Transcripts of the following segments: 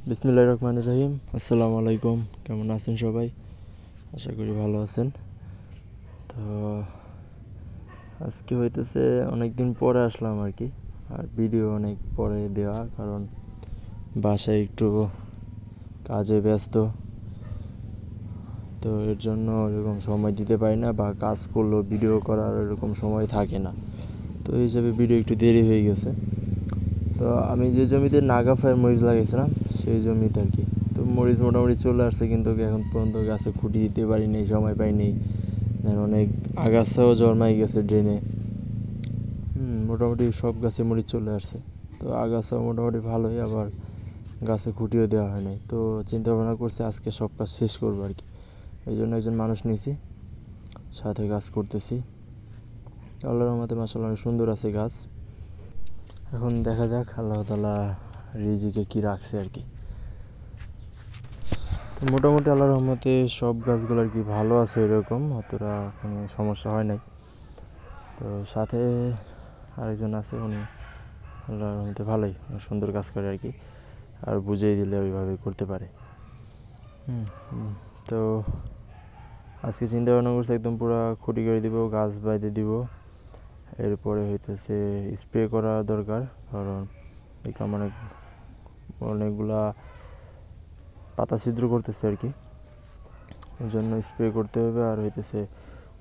বিসমিল্লাহির রহমানির রহিম। আসসালামু আলাইকুম। কেমন আছেন সবাই? আশা করি ভালো আছেন। তো আজকে হইতেছে অনেক দিন পরে আসলাম আর কি, আর ভিডিও অনেক পরে দেওয়া, কারণ বাসায় একটু কাজে ব্যস্ত, তো এর জন্য এরকম সময় দিতে পারি না, বা কাজ করলেও ভিডিও করার এরকম সময় থাকে না। তো এই হিসাবে ভিডিও একটু দেরি হয়ে গেছে। তো আমি যে জমিতে নাগাফায় মরিচ লাগাইছিলাম সেই জমিতে আর কি, তো মরিচ মোটামুটি চলে আসছে, কিন্তু এখন পর্যন্ত গাছে খুঁটি দিতে পারিনি, সময় পাইনি। অনেক আগাছাও জন্মাই গেছে ড্রেনে। মোটামুটি সব গাছে মরিচ চলে আসছে। তো আগাছাও মোটামুটি ভালোই, আবার গাছে খুঁটিও দেওয়া হয় নাই। তো চিন্তা ভাবনা করছি আজকে সব কাজ শেষ করবো আর কি। এই জন্য একজন মানুষ নিয়েছি, সাথে কাজ করতেছি। আল্লাহর রহমতে মাশাআল্লাহ অনেক সুন্দর আছে গাছ। এখন দেখা যাক আল্লাহ তাআলা রিজিকে কি রাখছে আর কি। তো মোটামুটি আল্লাহর রহমতে সব গাছগুলো আর কি ভালো আছে, এরকম অতটা কোনো সমস্যা হয় নাই। তো সাথে আরেকজন আছে, উনি আল্লাহর রহমতে ভালোই সুন্দর কাজ করে আর কি, আর বুঝিয়ে দিলে ওইভাবে করতে পারে। তো আজকে চিন্তা ভাবনা করছি একদম পুরো খুঁটি করে দিব, গাছ বাইতে দিব। এরপরে হইতেছে স্প্রে করা দরকার, কারণ দেখলাম অনেকগুলা পাতা ছিদ্র করতেছে আর কি, ওই জন্য স্প্রে করতে হবে। আর হইতেছে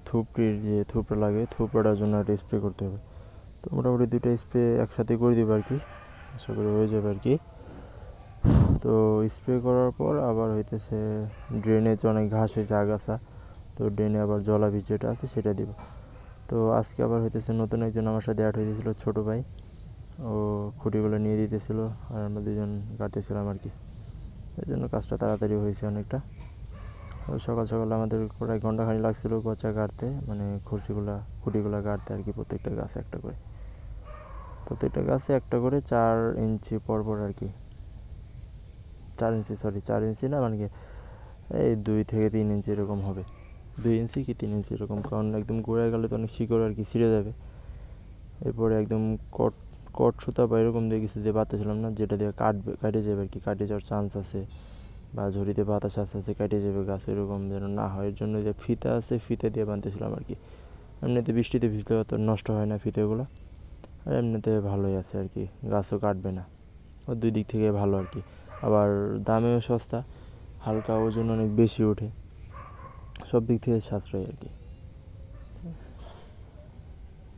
থুপড়ির যে থুপড়া লাগে, থুপড়াটার জন্য একটা স্প্রে করতে হবে। তো মোটামুটি দুইটা স্প্রে একসাথে করে দেবো আর কি, আশা করি হয়ে যাবে আর কি। তো স্প্রে করার পর আবার হইতেছে ড্রেনে অনেক ঘাস হয়েছে, আগাছা, তো ড্রেনে আবার জলাবীজ যেটা আছে সেটা দিব। তো আজকে আবার হইতেছে নতুন একজন আমার সাথে অ্যাড হয়ে দিয়েছিল, ছোটো ভাই। ও খুঁটিগুলো নিয়ে দিতেছিল, আর আমরা দুজন কাটতেছিলাম আর কি। এই জন্য কাজটা তাড়াতাড়ি হয়েছে অনেকটা। সকাল সকাল আমাদের প্রায় ঘন্টাখানি লাগছিল গচা কাটতে, মানে খুঁটিগুলো কাটতে আর কি। প্রত্যেকটা গাছে একটা করে 4 ইঞ্চি পরপর আর কি। 4 ইঞ্চি না, মানে কি এই 2 থেকে 3 ইঞ্চি এরকম হবে, 2 ইঞ্চি কি 3 ইঞ্চি এরকম, কারণ একদম গোড়ায় গেলে তো অনেক শিকড় আর কি ছিঁড়ে যাবে। এরপরে একদম কট সুতা বা এরকম দিয়ে কিছু দিয়ে বাঁধতেছিলাম না, যেটা দিয়ে কাটে যাবে আর কি, কাটে যাওয়ার চান্স আছে, বা ঝুড়িতে বাতাস আছে কেটে যাবে গাছ, এরকম যেন না হয় এর জন্য যে ফিতা আছে ফিতা দিয়ে বাঁধতেছিলাম আর কি। এমনিতে বৃষ্টিতে ভিজলে অত নষ্ট হয় না ফিতেগুলো, আর এমনিতে ভালোই আছে আর কি, গাছও কাটবে না। ও দুই দিক থেকে ভালো আর কি, আবার দামেও সস্তা, হালকা ওজন অনেক বেশি ওঠে, সব দিক থেকে সাশ্রয় আর কি।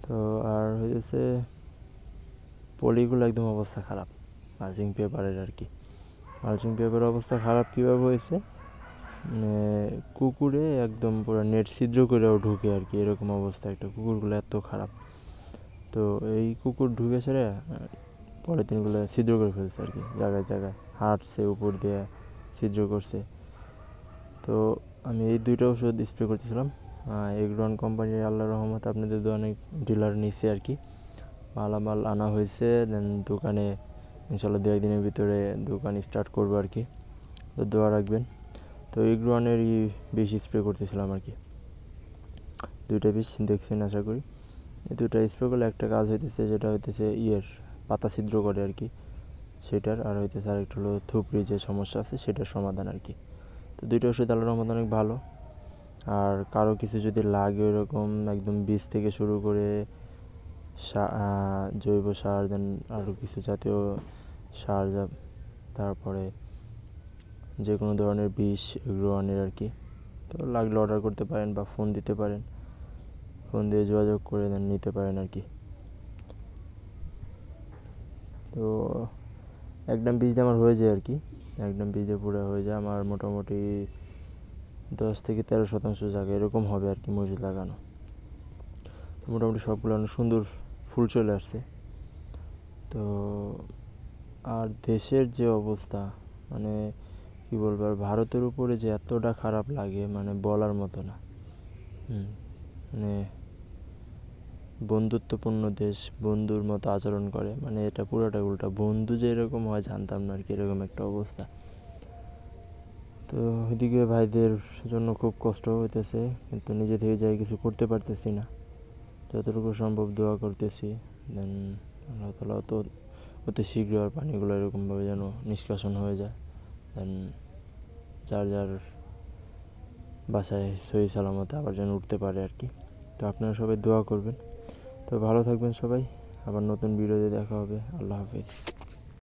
তো আর হয়েছে পলিগুলো একদম অবস্থা খারাপ, মালচিং পেপারের আর কি। মালচিং পেপারের অবস্থা খারাপ কীভাবে হয়েছে, মানে কুকুরে একদম পুরো নেট ছিদ্র করেও ঢুকে আর কি, এরকম অবস্থা একটা। কুকুরগুলো এত খারাপ, তো এই কুকুর ঢুকে সেরে পলিথিনগুলো ছিদ্র করে ফেলছে আর কি, জায়গায় জায়গায় হাঁটছে, উপর দিয়ে ছিদ্র করছে। তো আমি এই 2টা ওষুধ স্প্রে করতেছিলাম। এগ্রন কোম্পানির আল্লাহর রহমত আপনাদের অনেক ডিলার নিচ্ছে আর কি, মালামাল আনা হয়েছে। দেন দোকানে ইনশাল্লাহ 2-1 দিনের ভিতরে দোকান স্টার্ট করবো আর কি, তো দোয়া রাখবেন। তো এগ্রনেরই বেশি স্প্রে করতেছিলাম আর কি, 2টা বিষ দেখছেন আশা করি। এই 2টা স্প্রে করলে একটা কাজ হইতেছে, যেটা হইতেছে পাতা ছিদ্র করে আর কি সেটার, আর হইতেছে আরেকটা হলো থুপড়ি যে সমস্যা আছে সেটার সমাধান আর কি। তো 2টা ওষুধ আল্লাহর রহমতে অনেক ভালো। আর কারো কিছু যদি লাগে ওইরকম একদম বীজ থেকে শুরু করে জৈব সার, দেন আরও কিছু জাতীয় সার, তারপরে যে কোনো ধরনের বিষ এগ্রোয়ানের আর কি, তো লাগলে অর্ডার করতে পারেন বা ফোন দিতে পারেন, ফোন দিয়ে যোগাযোগ করে দেন নিতে পারেন আর কি। তো একদম বীজ দিয়ে আমার হয়ে যায় আর কি, একদম বীজ দিয়ে পুরো হয়ে যায় আমার, মোটামুটি 10 থেকে 13% জায়গা এরকম হবে আর কি মরিচ লাগানো। তো মোটামুটি সবগুলো অনেক সুন্দর ফুল চলে আসছে। তো আর দেশের যে অবস্থা, মানে কী বলবো, আর ভারতের উপরে যে এতটা খারাপ লাগে মানে বলার মতো না। মানে বন্ধুত্বপূর্ণ দেশ, বন্ধুর মতো আচরণ করে, মানে এটা পুরোটাই উল্টা। বন্ধু যে এরকম হয় জানতাম না আর কি, এরকম একটা অবস্থা। তো এদিকে ভাইদের জন্য খুব কষ্ট হইতেছে, কিন্তু নিজে থেকে যাই কিছু করতে পারতেছি না। যতটুকু সম্ভব দোয়া করতেছি, দেন আল্লাহ তাআলা তো অতি শীঘ্র আর পানিগুলো এরকমভাবে যেন নিষ্কাশন হয়ে যায়। যার যার বাসায় সহি সালামতে আবার যেন উঠতে পারে আর কি। তো আপনারা সবাই দোয়া করবেন। তো ভালো থাকবেন সবাই, আবার নতুন ভিডিওতে দেখা হবে। আল্লাহ হাফেজ।